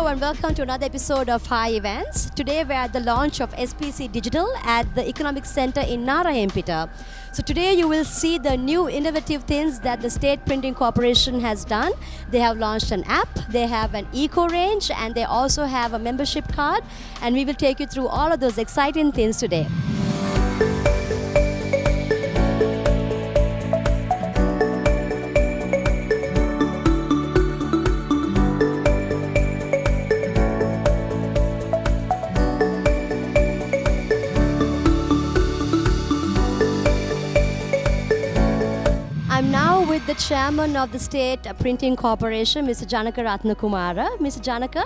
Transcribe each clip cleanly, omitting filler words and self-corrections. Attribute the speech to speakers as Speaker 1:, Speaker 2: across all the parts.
Speaker 1: Hello and welcome to another episode of High Events. Today we're at the launch of SPC Digital at the Economic Center in Narayapeta. So today you will see the new innovative things that the State Printing Corporation has done. They have launched an app, they have an eco range, and they also have a membership card. And we will take you through all of those exciting things today. I'm now with the chairman of the State Printing Corporation, Mr. Janaka Ratnakumara. Mr. Janaka,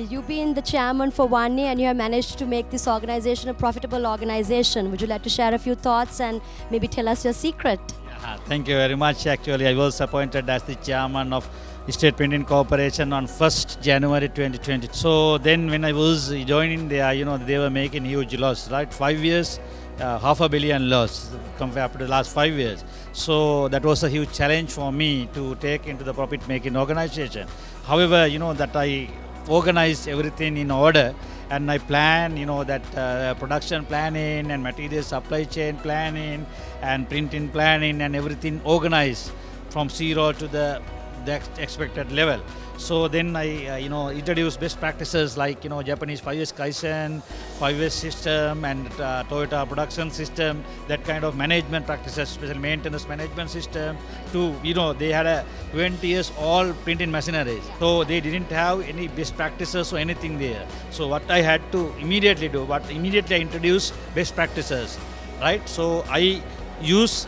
Speaker 1: you've been the chairman for 1 year and you have managed to make this organization a profitable organization. Would you like to share a few thoughts and maybe tell us your secret?
Speaker 2: Thank you very much. Actually, I was appointed as the chairman of State Printing Corporation on 1st January 2020. So then when I was joining there, they were making huge loss, right? 5 years, $500 million loss compared to the last 5 years. So that was a huge challenge for me to take into the profit-making organization. However, that I organized everything in order and I plan, that production planning and material supply chain planning and printing planning and everything organized from zero to the expected level. So then I, introduced best practices like, Japanese 5S Kaizen, 5S system and Toyota production system, that kind of management practices, especially maintenance management system to, they had a 20 years all printing machineries. So they didn't have any best practices or anything there. So what I had to immediately do, immediately I introduced best practices, right? So I use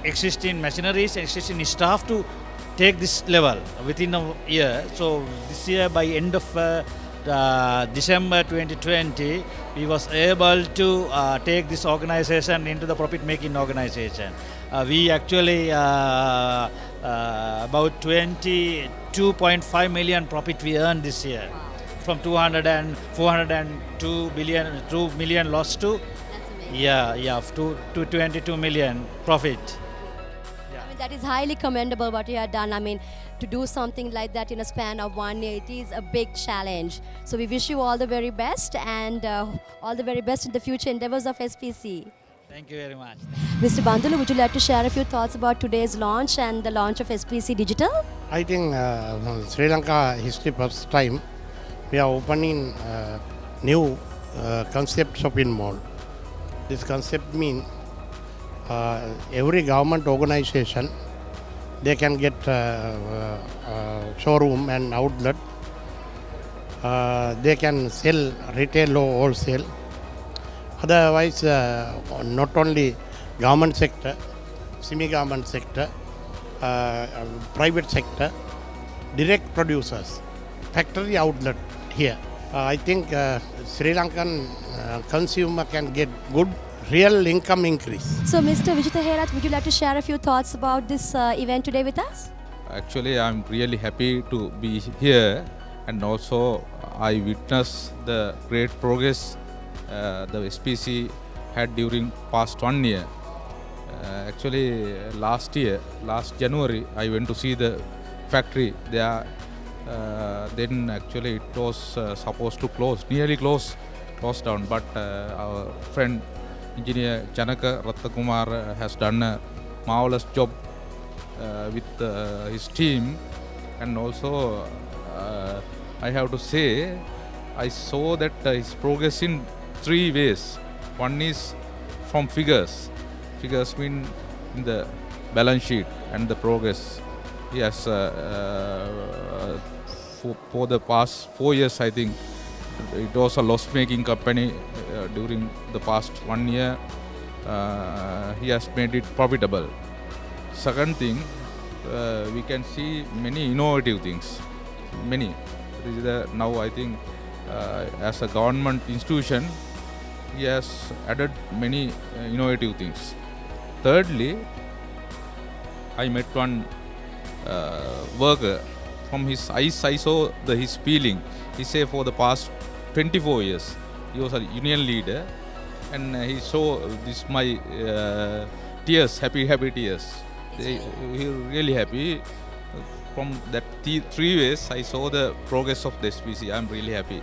Speaker 2: existing machineries and existing staff to take this level within a year. So this year by end of December 2020, we was able to take this organization into the profit-making organization. We actually about 22.5 million profit we earned this year. From 402 million loss to to 22 million profit.
Speaker 1: That is highly commendable what you have done. To do something like that in a span of 1 year, it is a big challenge. So we wish you all the very best and all the very best in the future endeavors of SPC.
Speaker 2: Thank you very much.
Speaker 1: Mr. Bandulu, would you like to share a few thoughts about today's launch and the launch of SPC Digital?
Speaker 3: I think Sri Lanka history first time we are opening new concept shopping mall. This concept means every government organization, they can get showroom and outlet. They can sell retail or wholesale. Otherwise, not only government sector, semi-government sector, private sector, direct producers, factory outlet here. I think Sri Lankan consumer can get good real income increase.
Speaker 1: So Mr. Vijita Herat, would you like to share a few thoughts about this event today with us?
Speaker 4: Actually, I'm really happy to be here and also I witnessed the great progress the SPC had during past 1 year. Actually, last January, I went to see the factory there. Then actually it was supposed to nearly close down, but our friend Engineer Janaka Ratnakumar has done a marvelous job with his team, and also I have to say I saw that his progress in 3 ways. One is from figures. Figures mean in the balance sheet and the progress. Yes, for the past 4 years, I think it was a loss-making company. During the past 1 year, he has made it profitable. Second thing, we can see many innovative things. Many. Now I think as a government institution, he has added many innovative things. Thirdly, I met one worker. From his eyes, I saw his feeling. He said for the past 24 years, he was a union leader, and he saw this my tears, happy tears. He really happy. from that 3 ways, I saw the progress of the SPC. I'm really happy.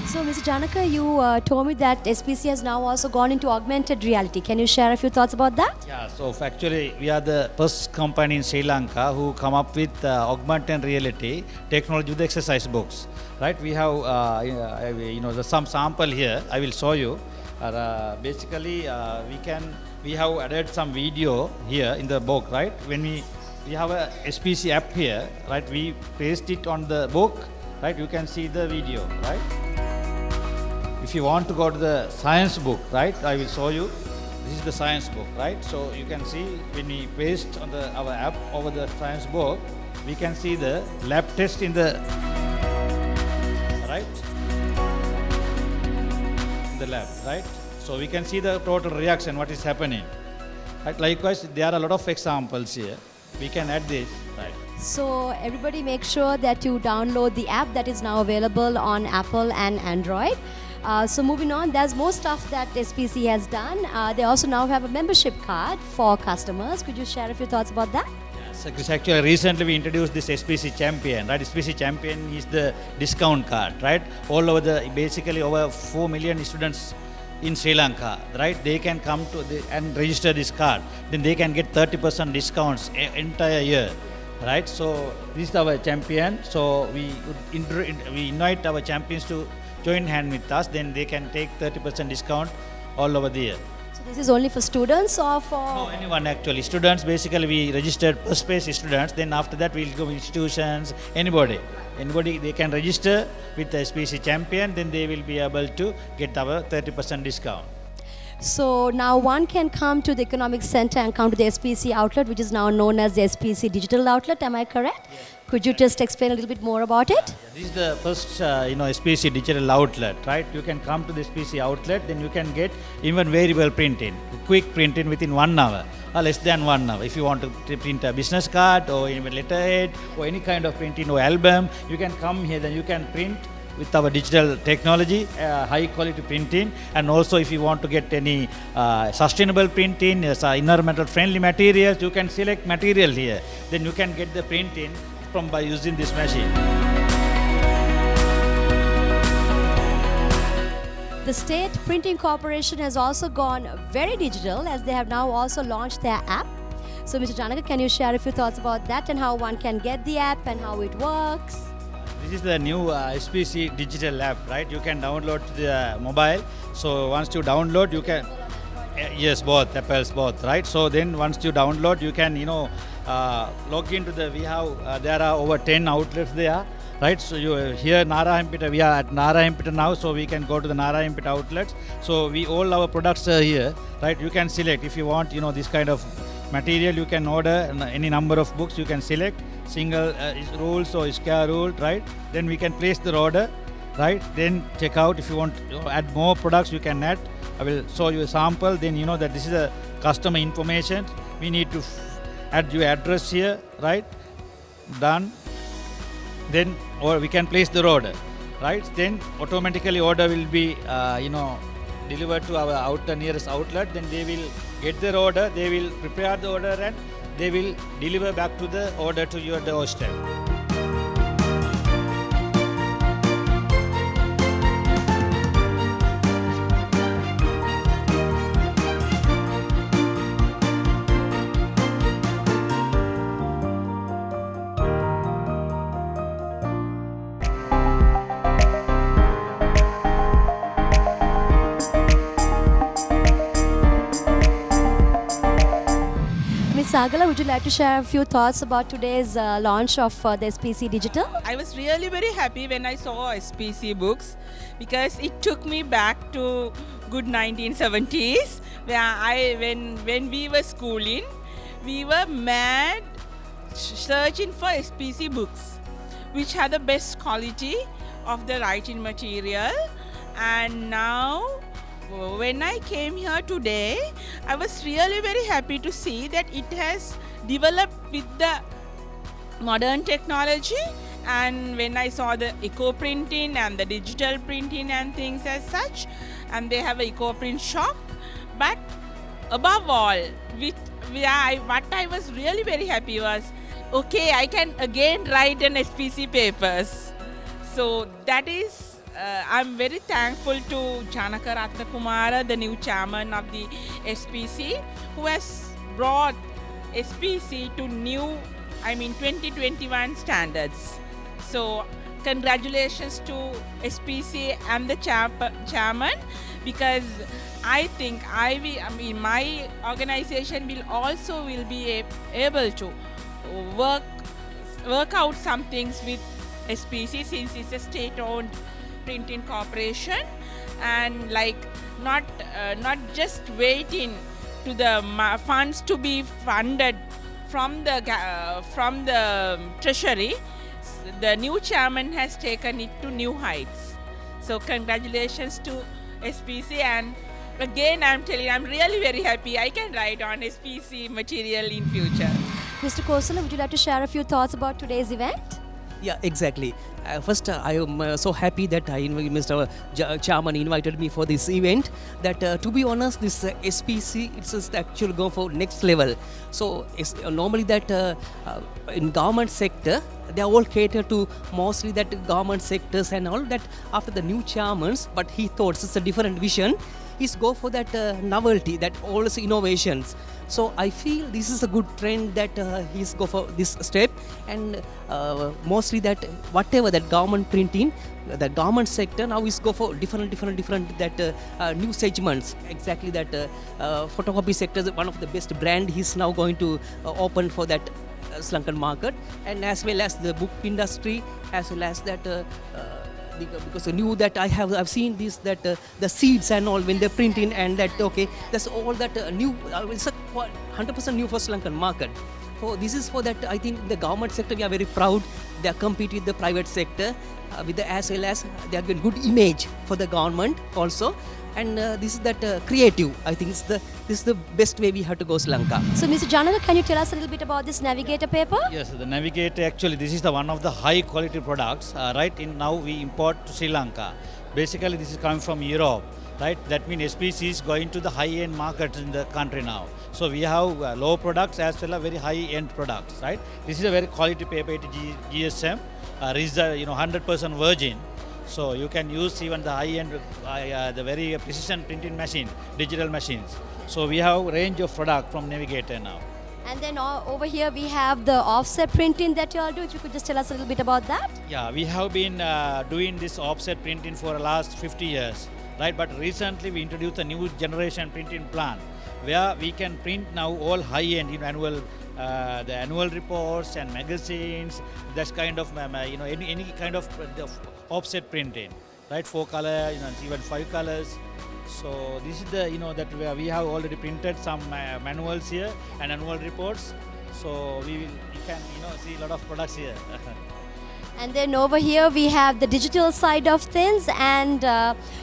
Speaker 1: So, Mr. Janaka, you told me that SPC has now also gone into augmented reality. Can you share a few thoughts about that?
Speaker 2: Yeah, so actually we are the first company in Sri Lanka who come up with augmented reality technology with exercise books. Right? We have some sample here. I will show you. Basically, we have added some video here in the book. Right? When we have a SPC app here. Right? We paste it on the book. Right? You can see the video. Right? If you want to go to the science book, right, I will show you. This is the science book, right? So you can see when we paste on our app over the science book, we can see the lab test in the lab, right? So we can see the total reaction, what is happening. Right? Likewise, there are a lot of examples here. We can add this, right?
Speaker 1: So everybody make sure that you download the app that is now available on Apple and Android. So moving on, there's more stuff that SPC has done. They also now have a membership card for customers. Could you share a few thoughts about that?
Speaker 2: Yes, actually recently we introduced this SPC Champion, right? SPC Champion is the discount card, right? All over basically over 4 million students in Sri Lanka, right? They can come to and register this card. Then they can get 30% discounts entire year. Right, so this is our champion. So we invite our champions to join hand with us. Then they can take 30% discount all over the year.
Speaker 1: So this is only for students or for?
Speaker 2: No, anyone actually. Students, basically we registered first phase students. Then after that we'll go institutions. Anybody they can register with the SPC champion. Then they will be able to get our 30% discount.
Speaker 1: So now one can come to the Economic Center and come to the SPC outlet, which is now known as the SPC Digital Outlet. Am I correct?
Speaker 2: Yes.
Speaker 1: Could you just explain a little bit more about it?
Speaker 2: Yeah. This is the first, SPC Digital Outlet, right? You can come to the SPC outlet, then you can get even variable printing, quick printing within 1 hour or less than 1 hour. If you want to print a business card or even letterhead or any kind of printing or album, you can come here, then you can print with our digital technology, high quality printing, and also if you want to get any sustainable printing, environmental friendly materials, you can select material here. Then you can get the printing by using this machine.
Speaker 1: The State Printing Corporation has also gone very digital as they have now also launched their app. So Mr. Janaka, can you share a few thoughts about that and how one can get the app and how it works?
Speaker 2: This is the new SPC digital app, right? You can download to the mobile. So once you download, you can, yes, both, Apple's both, right? So then once you download, you can, log into there are over 10 outlets there, right? So here Narayanpeta, we are at Narayanpeta now, so we can go to the Narayanpeta outlets. So all our products are here, right? You can select if you want, this kind of material, you can order any number of books, you can select single rules or square rule, right? Then we can place the order, right? Then check out. If you want to add more products, you can add. I will show you a sample. Then you know that this is a customer information. We need to add your address here, right? Done. Then or we can place the order, right? Then automatically order will be delivered to our nearest outlet. Then they will get their order. They will prepare the order and they will deliver back to the order to your doorstep.
Speaker 1: Sagala, would you like to share a few thoughts about today's launch of the SPC Digital?
Speaker 5: I was really very happy when I saw SPC books because it took me back to good 1970s where when we were schooling, we were mad searching for SPC books which had the best quality of the writing material. And now when I came here today, I was really very happy to see that it has developed with the modern technology. And when I saw the eco printing and the digital printing and things as such, and they have an eco print shop. But above all, what I was really very happy was okay, I can again write an SPC papers. So that is, I'm very thankful to Janaka Ratnakumara, the new chairman of the SPC, who has brought SPC to new, 2021 standards. So congratulations to SPC and the chairman, because I think my organization will be able to work out some things with SPC, since it's a state-owned printing corporation, and not just waiting to the funds to be funded from the treasury. The new chairman has taken it to new heights. So congratulations to SPC, and again I'm telling you, I'm really very happy I can write on SPC material in future.
Speaker 1: Mr. Kosala, would you like to share a few thoughts about today's event?
Speaker 6: Yeah, exactly. First, I am so happy that Mr. Chairman invited me for this event. That to be honest, this SPC, it's just actually go for next level. So normally that in government sector, they are all catered to mostly that government sectors and all that. After the new chairmans, but he thought it's a different vision. Is go for that novelty, that all these innovations. So I feel this is a good trend that he's go for this step, and mostly that whatever that government printing, the government sector now is go for different that new segments. Exactly that photocopy sector is one of the best brand he's now going to open for that Sri Lankan market, and as well as the book industry, as well as that. Because I knew that I've seen this that the seeds and all when they're printing, and that okay, that's all that new. It's a 100% new for Sri Lankan market. So this is for that. I think the government sector, we are very proud. They are compete with the private sector with the, as well as they have a good image for the government also. And this is that creative. I think this is the best way we have to go Sri Lanka.
Speaker 1: So, Mr. Janaka, can you tell us a little bit about this Navigator paper?
Speaker 2: Yes, the Navigator, actually this is the one of the high quality products, right? In now we import to Sri Lanka. Basically this is coming from Europe, right? That means SPC is going to the high-end markets in the country now. So we have low products as well as very high-end products, right? This is a very quality paper, it is GSM, is 100% virgin. So you can use even the high-end, the very precision printing machine, digital machines. So we have a range of product from Navigator now.
Speaker 1: And then over here we have the offset printing that you all do. If you could just tell us a little bit about that.
Speaker 2: Yeah, we have been doing this offset printing for the last 50 years, right? But recently we introduced a new generation printing plan where we can print now all high-end the annual reports and magazines. That's kind of any kind of offset printing, right? 4 color, even 5 colors. So this is the that we have already printed some manuals here and annual reports. So you can see a lot of products here.
Speaker 1: And then over here we have the digital side of things, and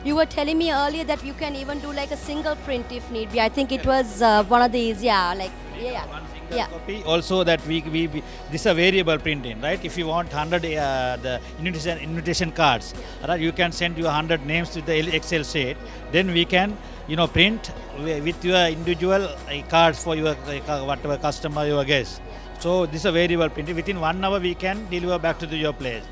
Speaker 1: you were telling me earlier that you can even do like a single print if need be. I think it was one of these,
Speaker 2: Copy. Also that we this is a variable printing, right? If you want 100 the invitation cards, right? You can send you 100 names to the Excel sheet. Then we can print with your individual cards for your whatever customer, your guest. So this is a variable printing. Within 1 hour we can deliver back to your place.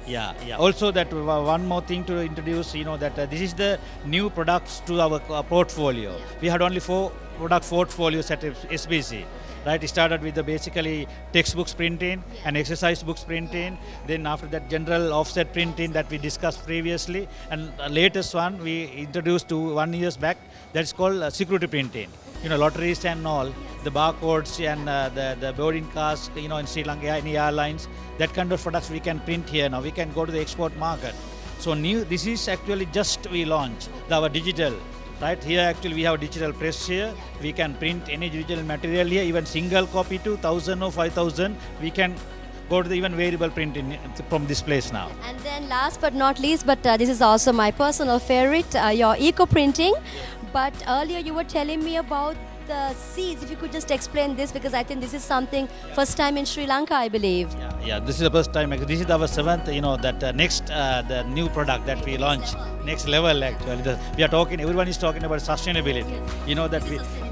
Speaker 2: Yeah. Also that one more thing to introduce, that this is the new products to our portfolio. We had only 4 product portfolios at SPC. Right, it started with the basically textbooks printing and exercise books printing. Then after that, general offset printing that we discussed previously, and latest one we introduced 1 year back. That's called security printing. Lotteries and all, the barcodes and the boarding cards. In Sri Lanka, any airlines, that kind of products we can print here now. We can go to the export market. So this is actually just we launched our digital. Right here, actually, we have a digital press here. We can print any digital material here, even single copy to 1,000 or 5,000. We can go to the even variable printing from this place now.
Speaker 1: And then last but not least, but this is also my personal favorite, your eco printing. But earlier you were telling me about the seeds. If you could just explain this, because I think this is something first time in Sri Lanka, I believe.
Speaker 2: Yeah, this is the first time. This is our 7th, next the new product that we launched. Next level actually. We are talking. Everyone is talking about sustainability. That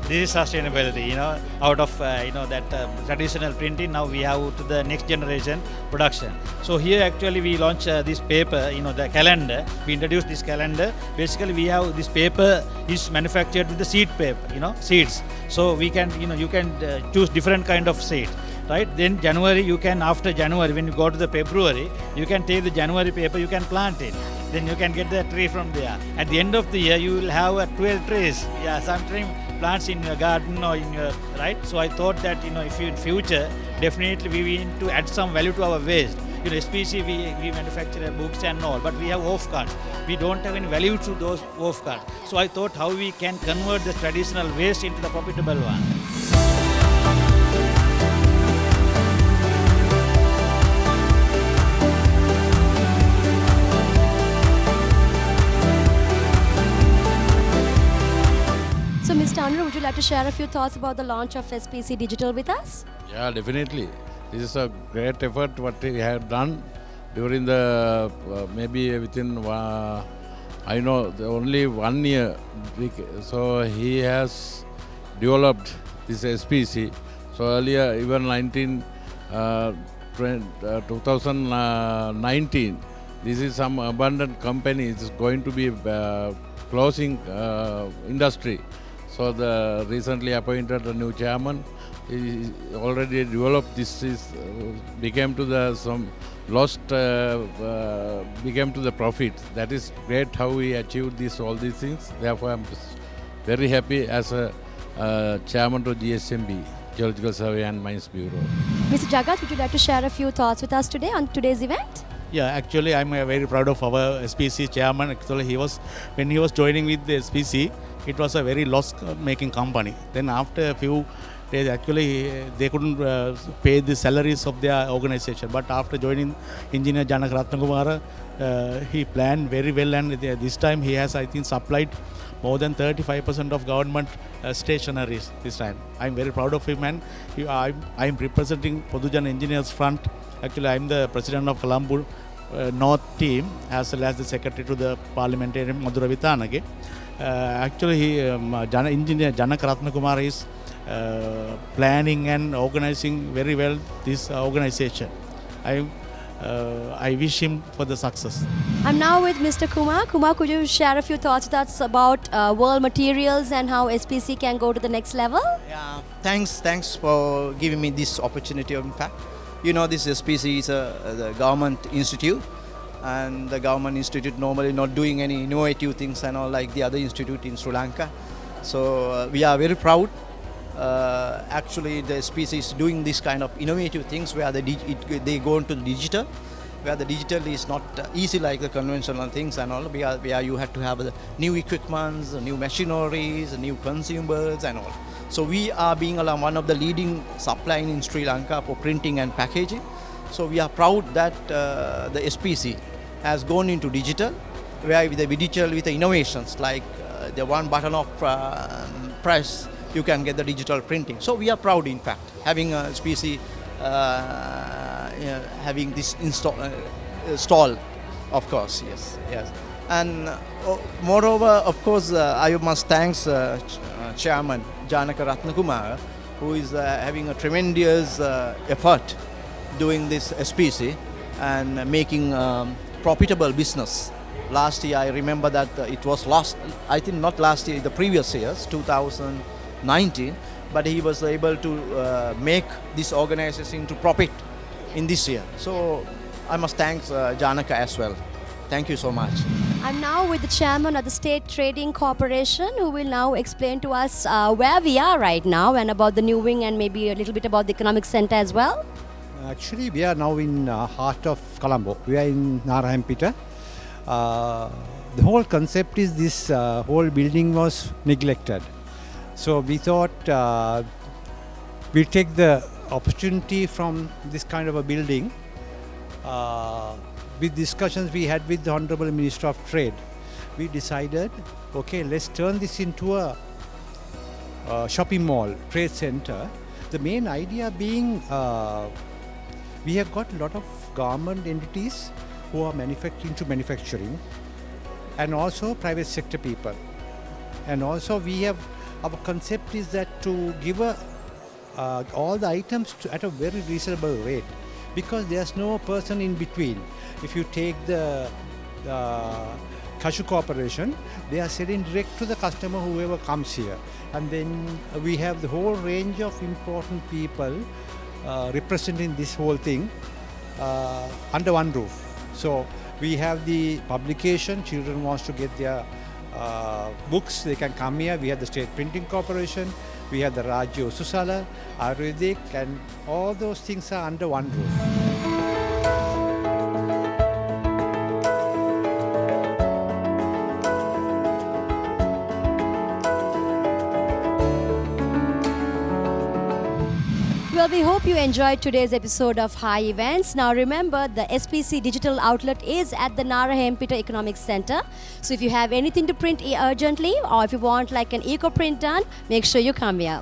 Speaker 2: this is sustainability, out of that traditional printing. Now we have to the next generation production. So here actually we launch this paper, the calendar. We introduced this calendar. Basically we have this paper is manufactured with the seed paper, seeds. So we can, you can choose different kind of seeds. Right, then January after January, when you go to the February, you can take the January paper, you can plant it. Then you can get the tree from there. At the end of the year, you will have 12 trees. Yeah, some tree plants in your garden or in your, right? So I thought that, if you in future, definitely we need to add some value to our waste. SPC, we manufacture books and all, but we have off cards. We don't have any value to those off cards. So I thought how we can convert the traditional waste into the profitable one.
Speaker 1: So, Mr. Anur, would you like to share a few thoughts about the launch of SPC Digital with us?
Speaker 7: Yeah, definitely. This is a great effort what we have done during the maybe within only 1 year. So he has developed this SPC. So earlier, even 2019, this is some abundant company is going to be closing industry. So the recently appointed new chairman he already developed this became to the some lost became to the profit. That is great how we achieved all these things. Therefore, I'm very happy as a chairman to GSMB, Geological Survey and Mines Bureau.
Speaker 1: Mr. Jagat, would you like to share a few thoughts with us today on today's event?
Speaker 8: Yeah, actually, I'm very proud of our SPC chairman. Actually, when he was joining with the SPC, it was a very loss-making company. Then after a few days, actually, they couldn't pay the salaries of their organization. But after joining Engineer Janak Ratnakumara, he planned very well, and this time he has, I think, supplied more than 35% of government stationaries this time. I'm very proud of him, and I'm representing Podujan Engineers Front. Actually, I'm the president of Colombo North team as well as the secretary to the parliamentarian Madhura Vitanage. Actually, Engineer Janak Ratnakumara is planning and organizing very well this organization. I wish him for the success.
Speaker 1: I'm now with Mr. Kumar. Kumar, could you share a few thoughts with us about world materials and how SPC can go to the next level?
Speaker 9: Yeah, thanks for giving me this opportunity. In fact, this SPC is the government institute, and the government institute normally not doing any innovative things and all like the other institute in Sri Lanka. So we are very proud. Actually, the SPC is doing this kind of innovative things where they go into the digital, where the digital is not easy like the conventional things and all, where you have to have the new equipments, new machineries, new consumables and all. So we are being one of the leading suppliers in Sri Lanka for printing and packaging. So we are proud that the SPC has gone into digital, where with the digital with the innovations like the one button of press, you can get the digital printing. So we are proud, in fact, having a SPC having this stall, of course, yes. And moreover, of course, I must thank Chairman Janaka Ratnakumara, who is having a tremendous effort doing this SPC and making profitable business. Last year, I remember that it was lost, I think not last year, the previous years, 2019, but he was able to make this organization to profit in this year. So I must thank Janaka as well. Thank you so much.
Speaker 1: I'm now with the chairman of the State Trading Corporation, who will now explain to us where we are right now and about the new wing and maybe a little bit about the economic center as well.
Speaker 10: Actually, we are now in heart of Colombo. We are in Narayanpeta. The whole concept is this whole building was neglected. So we thought we'll take the opportunity from this kind of a building. With discussions we had with the Honorable Minister of Trade, we decided, okay, let's turn this into a shopping mall, trade center. The main idea being we have got a lot of government entities who are manufacturing and also private sector people. And also we have Our concept is that to give all the items at a very reasonable rate, because there's no person in between. If you take the Cashew Corporation, they are selling direct to the customer, whoever comes here. And then we have the whole range of important people representing this whole thing under one roof. So we have the publication, children wants to get their books, they can come here. We have the State Printing Corporation, we have the Rajyo Susala, Ayurvedic, and all those things are under one roof.
Speaker 1: Well, we hope you enjoyed today's episode of High Events. Now remember, the SPC digital outlet is at the Narahempita Economic Center. So if you have anything to print urgently, or if you want like an eco print done, make sure you come here.